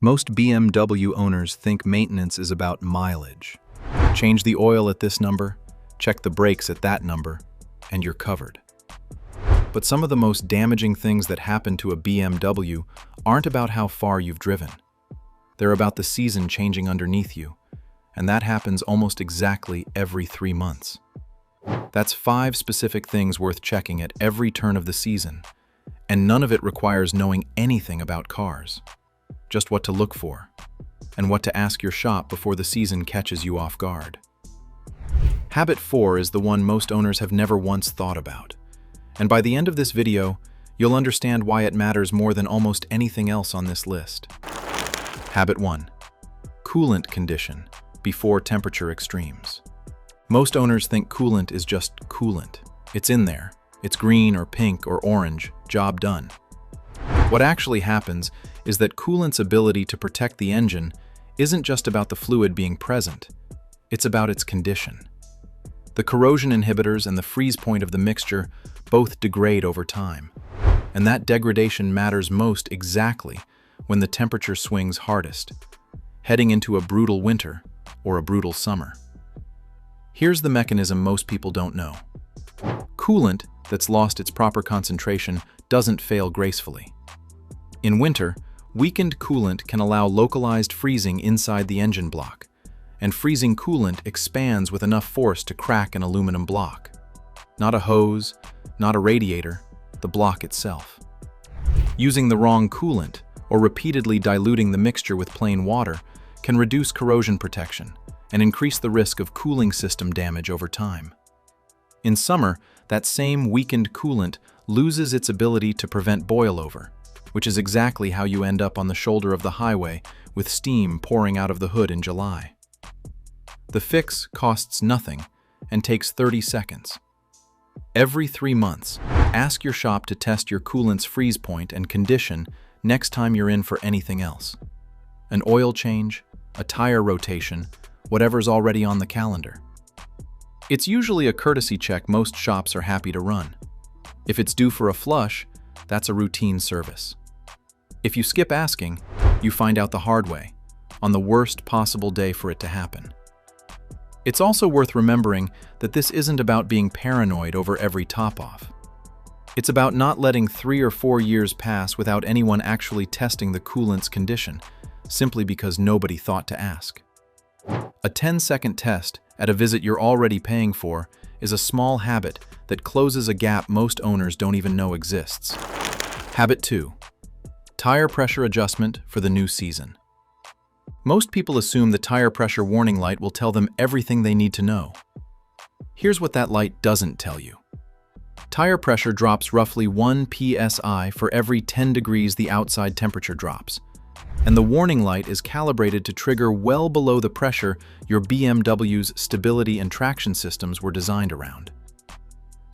Most BMW owners think maintenance is about mileage. Change the oil at this number, check the brakes at that number, and you're covered. But some of the most damaging things that happen to a BMW aren't about how far you've driven. They're about the season changing underneath you, and that happens almost exactly every 3 months. That's 5 specific things worth checking at every turn of the season, and none of it requires knowing anything about cars. Just what to look for, and what to ask your shop before the season catches you off guard. Habit 4 is the one most owners have never once thought about. And by the end of this video, you'll understand why it matters more than almost anything else on this list. Habit 1. Coolant condition before temperature extremes. Most owners think coolant is just coolant. It's in there. It's green or pink or orange. Job done. What actually happens is that coolant's ability to protect the engine isn't just about the fluid being present. It's about its condition. The corrosion inhibitors and the freeze point of the mixture both degrade over time. And that degradation matters most exactly when the temperature swings hardest, heading into a brutal winter or a brutal summer. Here's the mechanism most people don't know. Coolant that's lost its proper concentration doesn't fail gracefully. In winter, weakened coolant can allow localized freezing inside the engine block, and freezing coolant expands with enough force to crack an aluminum block. Not a hose, not a radiator, the block itself. Using the wrong coolant or repeatedly diluting the mixture with plain water can reduce corrosion protection and increase the risk of cooling system damage over time. In summer, that same weakened coolant loses its ability to prevent boilover, which is exactly how you end up on the shoulder of the highway with steam pouring out of the hood in July. The fix costs nothing and takes 30 seconds. Every 3 months, ask your shop to test your coolant's freeze point and condition next time you're in for anything else. An oil change, a tire rotation, whatever's already on the calendar. It's usually a courtesy check most shops are happy to run. If it's due for a flush, that's a routine service. If you skip asking, you find out the hard way, on the worst possible day for it to happen. It's also worth remembering that this isn't about being paranoid over every top-off. It's about not letting 3 or 4 years pass without anyone actually testing the coolant's condition, simply because nobody thought to ask. A 10-second test at a visit you're already paying for is a small habit that closes a gap most owners don't even know exists. Habit 2. Tire pressure adjustment for the new season. Most people assume the tire pressure warning light will tell them everything they need to know. Here's what that light doesn't tell you. Tire pressure drops roughly 1 psi for every 10 degrees the outside temperature drops, and the warning light is calibrated to trigger well below the pressure your BMW's stability and traction systems were designed around.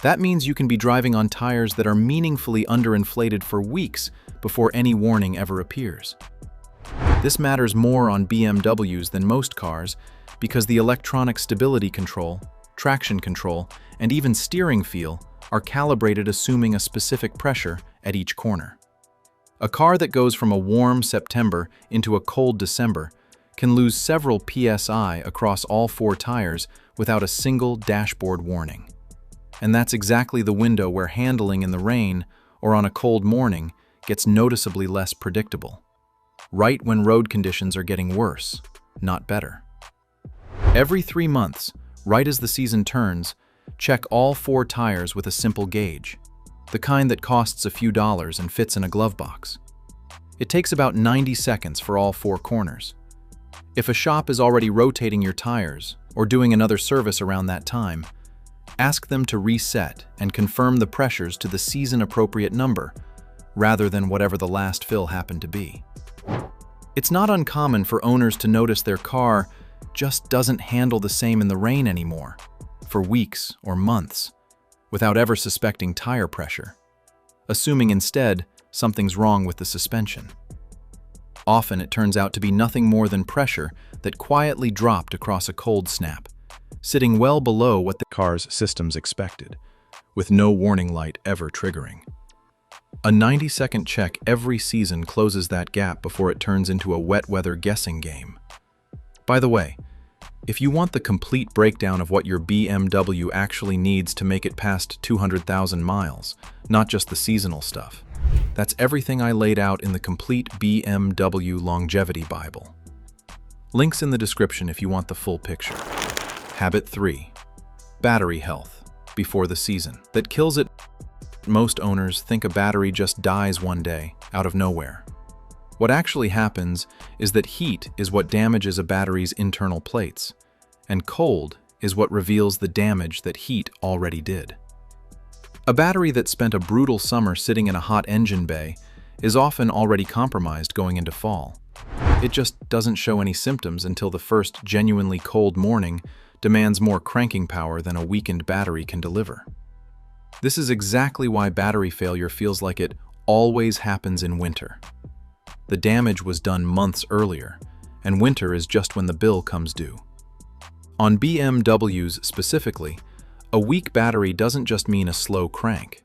That means you can be driving on tires that are meaningfully underinflated for weeks before any warning ever appears. This matters more on BMWs than most cars because the electronic stability control, traction control, and even steering feel are calibrated assuming a specific pressure at each corner. A car that goes from a warm September into a cold December can lose several psi across all 4 tires without a single dashboard warning. And that's exactly the window where handling in the rain or on a cold morning gets noticeably less predictable. Right when road conditions are getting worse, not better. Every 3 months, right as the season turns, check all 4 tires with a simple gauge, the kind that costs a few dollars and fits in a glove box. It takes about 90 seconds for all 4 corners. If a shop is already rotating your tires or doing another service around that time, ask them to reset and confirm the pressures to the season-appropriate number, rather than whatever the last fill happened to be. It's not uncommon for owners to notice their car just doesn't handle the same in the rain anymore, for weeks or months, without ever suspecting tire pressure, assuming instead something's wrong with the suspension. Often it turns out to be nothing more than pressure that quietly dropped across a cold snap, sitting well below what the car's systems expected, with no warning light ever triggering. A 90-second check every season closes that gap before it turns into a wet weather guessing game. By the way, if you want the complete breakdown of what your BMW actually needs to make it past 200,000 miles, not just the seasonal stuff, that's everything I laid out in the complete BMW Longevity Bible. Links in the description if you want the full picture. Habit 3. Battery health before the season. That kills it. Most owners think a battery just dies one day, out of nowhere. What actually happens is that heat is what damages a battery's internal plates, and cold is what reveals the damage that heat already did. A battery that spent a brutal summer sitting in a hot engine bay is often already compromised going into fall. It just doesn't show any symptoms until the first genuinely cold morning demands more cranking power than a weakened battery can deliver. This is exactly why battery failure feels like it always happens in winter. The damage was done months earlier, and winter is just when the bill comes due. On BMWs specifically, a weak battery doesn't just mean a slow crank.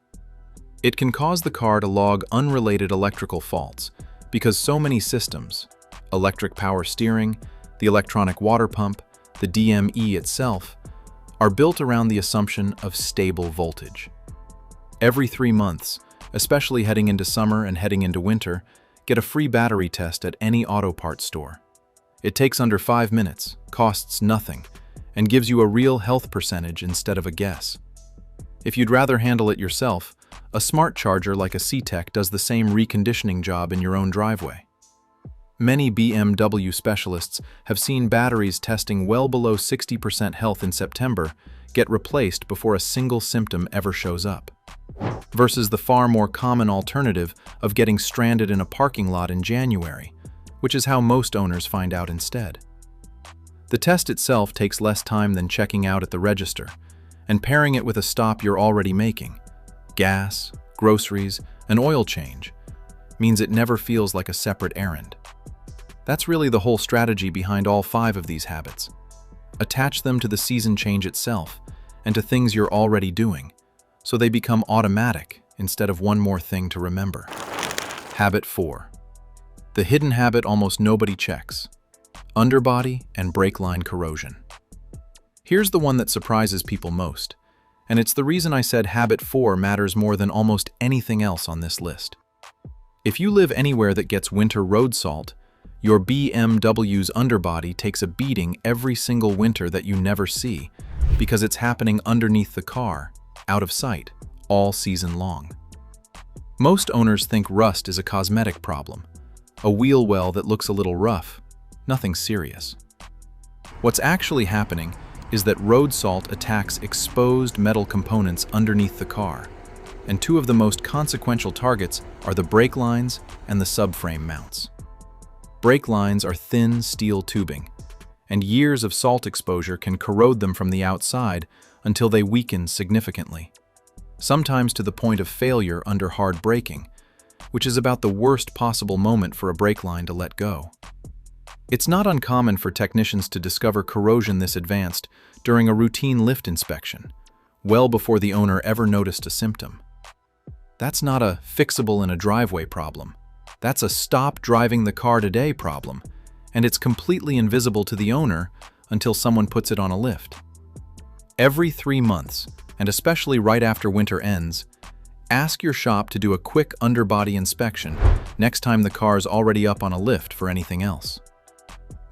It can cause the car to log unrelated electrical faults because so many systems, electric power steering, the electronic water pump, the DME itself, are built around the assumption of stable voltage. Every 3 months, especially heading into summer and heading into winter, get a free battery test at any auto parts store. It takes under 5 minutes, costs nothing, and gives you a real health percentage instead of a guess. If you'd rather handle it yourself, a smart charger like a C-Tech does the same reconditioning job in your own driveway. Many BMW specialists have seen batteries testing well below 60% health in September get replaced before a single symptom ever shows up, versus the far more common alternative of getting stranded in a parking lot in January, which is how most owners find out instead. The test itself takes less time than checking out at the register, and pairing it with a stop you're already making, gas, groceries, an oil change, means it never feels like a separate errand. That's really the whole strategy behind all 5 of these habits. Attach them to the season change itself and to things you're already doing, so they become automatic instead of one more thing to remember. Habit 4. The hidden habit almost nobody checks: underbody and brake line corrosion. Here's the one that surprises people most, and it's the reason I said habit 4 matters more than almost anything else on this list. If you live anywhere that gets winter road salt, your BMW's underbody takes a beating every single winter that you never see, because it's happening underneath the car, out of sight, all season long. Most owners think rust is a cosmetic problem, a wheel well that looks a little rough, nothing serious. What's actually happening is that road salt attacks exposed metal components underneath the car, and 2 of the most consequential targets are the brake lines and the subframe mounts. Brake lines are thin steel tubing, and years of salt exposure can corrode them from the outside until they weaken significantly, sometimes to the point of failure under hard braking, which is about the worst possible moment for a brake line to let go. It's not uncommon for technicians to discover corrosion this advanced during a routine lift inspection, well before the owner ever noticed a symptom. That's not a fixable in a driveway problem. That's a stop driving the car today problem, and it's completely invisible to the owner until someone puts it on a lift. Every 3 months, and especially right after winter ends, ask your shop to do a quick underbody inspection next time the car's already up on a lift for anything else.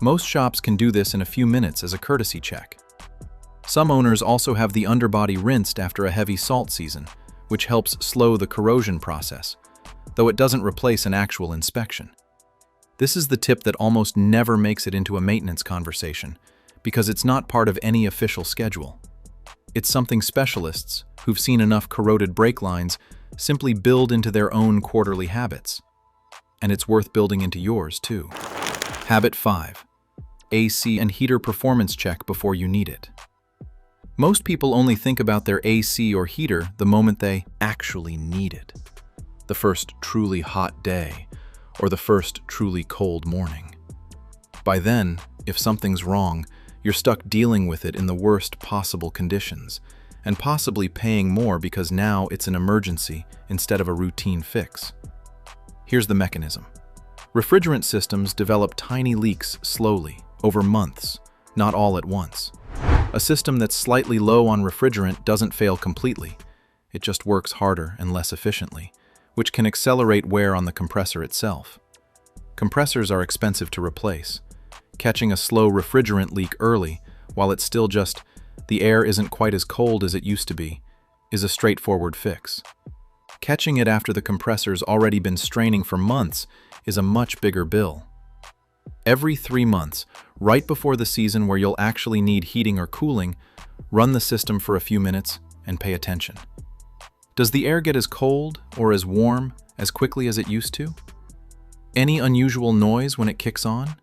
Most shops can do this in a few minutes as a courtesy check. Some owners also have the underbody rinsed after a heavy salt season, which helps slow the corrosion process, though it doesn't replace an actual inspection. This is the tip that almost never makes it into a maintenance conversation because it's not part of any official schedule. It's something specialists who've seen enough corroded brake lines simply build into their own quarterly habits. And it's worth building into yours too. Habit 5. AC and heater performance check before you need it. Most people only think about their AC or heater the moment they actually need it. The first truly hot day, or the first truly cold morning. By then, if something's wrong, you're stuck dealing with it in the worst possible conditions, and possibly paying more because now it's an emergency instead of a routine fix. Here's the mechanism. Refrigerant systems develop tiny leaks slowly, over months, not all at once. A system that's slightly low on refrigerant doesn't fail completely. It just works harder and less efficiently, which can accelerate wear on the compressor itself. Compressors are expensive to replace. Catching a slow refrigerant leak early, while it's still just the air isn't quite as cold as it used to be, is a straightforward fix. Catching it after the compressor's already been straining for months is a much bigger bill. Every 3 months, right before the season where you'll actually need heating or cooling, run the system for a few minutes and pay attention. Does the air get as cold or as warm as quickly as it used to? Any unusual noise when it kicks on?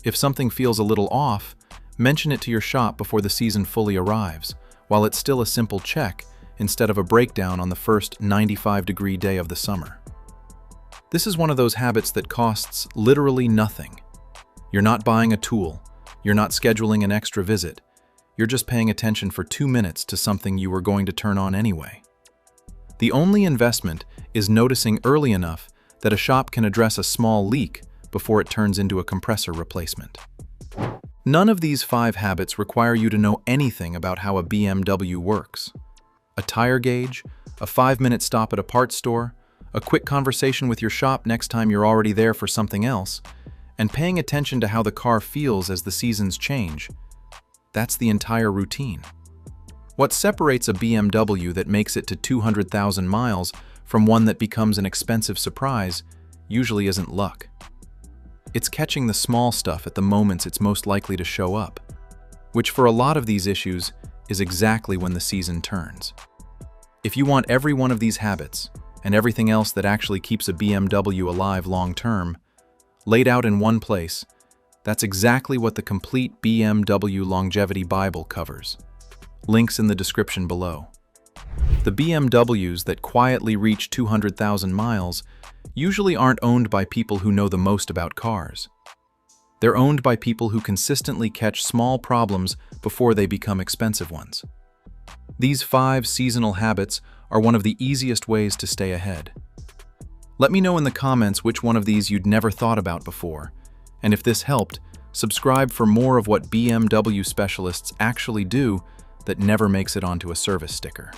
If something feels a little off, mention it to your shop before the season fully arrives, while it's still a simple check instead of a breakdown on the first 95-degree day of the summer. This is one of those habits that costs literally nothing. You're not buying a tool, you're not scheduling an extra visit, you're just paying attention for 2 minutes to something you were going to turn on anyway. The only investment is noticing early enough that a shop can address a small leak before it turns into a compressor replacement. None of these 5 habits require you to know anything about how a BMW works. A tire gauge, a 5-minute stop at a parts store, a quick conversation with your shop next time you're already there for something else, and paying attention to how the car feels as the seasons change. That's the entire routine. What separates a BMW that makes it to 200,000 miles from one that becomes an expensive surprise usually isn't luck. It's catching the small stuff at the moments it's most likely to show up, which for a lot of these issues is exactly when the season turns. If you want every one of these habits, and everything else that actually keeps a BMW alive long-term, laid out in one place, that's exactly what the complete BMW Longevity Bible covers. Links in the description below. The BMWs that quietly reach 200,000 miles usually aren't owned by people who know the most about cars. They're owned by people who consistently catch small problems before they become expensive ones. These 5 seasonal habits are one of the easiest ways to stay ahead. Let me know in the comments which one of these you'd never thought about before, and if this helped, subscribe for more of what BMW specialists actually do that never makes it onto a service sticker.